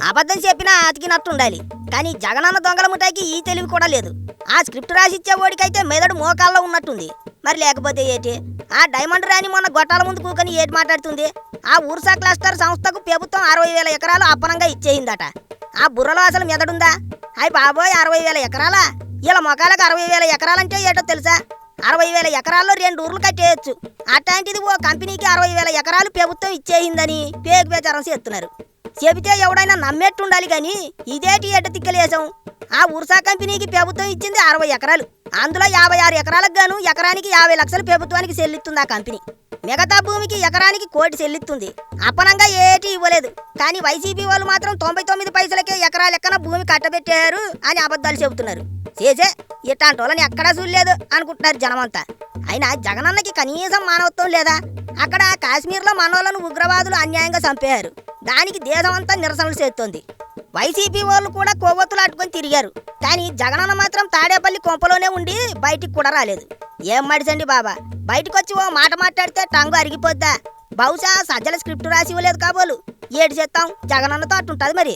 అబద్ధం చెప్పినా అతికినట్టుండాలి. కానీ జగనన్న దొంగల ముఠాయికి ఈ తెలివి కూడా లేదు. ఆ స్క్రిప్ట్ రాసిచ్చే ఓడికైతే మెదడు మోకాల్లో ఉన్నట్టుంది. మరి లేకపోతే ఏటి? ఆ డైమండ్ రాణి మొన్న గొట్టాల ముందు కూకొని ఏటి మాట్లాడుతుంది? ఆ ఊర్సా క్లస్టర్ సంస్థకు ప్రభుత్వం 60,000 ఎకరాలు అప్పనంగా ఇచ్చేయిందట. ఆ బుర్రలో అసలు మెదడుందా? అయ్ బాబోయ్, 60,000 ఎకరాలా? ఇలా మొఖాలకు 60,000 ఎకరాలంటే ఏటో తెలుసా? 60,000 ఎకరాల్లో 2 ఊర్లు కట్టేయచ్చు. అట్లాంటిది ఓ కంపెనీకి 60,000 ఎకరాలు ప్రభుత్వం ఇచ్చేయిందని పేగు ప్రచారం చేస్తున్నారు. చెబితే ఎవడైనా నమ్మేట్టుండాలి కానీ ఇదేటి ఎట తిక్కలేసాం. ఆ ఊర్సా కంపెనీకి ప్రభుత్వం ఇచ్చింది 60 ఎకరాలు. అందులో 56 ఎకరాలకు గాను ఎకరానికి 50 లక్షలు ప్రభుత్వానికి చెల్లిస్తుంది ఆ కంపెనీ. మిగతా భూమికి ఎకరానికి 1 కోటి చెల్లిస్తుంది. అప్పనంగా ఏటి ఇవ్వలేదు. కానీ వైసీపీ వాళ్ళు మాత్రం 99 పైసలకే ఎకరా లెక్కన భూమి కట్టబెట్టారు అని అబద్ధాలు చెబుతున్నారు. చేసే ఇట్లాంటి వాళ్ళని ఎక్కడా చూడలేదు అనుకుంటున్నారు జనమంతా. అయినా జగనన్నకి కనీసం మానవత్వం లేదా? అక్కడ కాశ్మీర్లో మనోళ్ళను ఉగ్రవాదులు అన్యాయంగా చంపేశారు. దానికి దేశమంతా నిరసనలు చేస్తోంది. వైసీపీ వాళ్ళు కూడా కొవ్వొత్తులు అట్టుకొని తిరిగారు. కానీ జగనన్న మాత్రం తాడేపల్లి కొంపలోనే ఉండి బయటికి కూడా రాలేదు. ఏం మడిసండి బాబా, బయటకు వచ్చి ఓ మాట మాట్లాడితే టంగు అరిగిపోద్దా? బహుశా సజ్జల స్క్రిప్ట్ రాసి ఇవ్వలేదు కాబోలు. ఏడు చేస్తాం, జగనన్నతో అట్టుంటది మరి.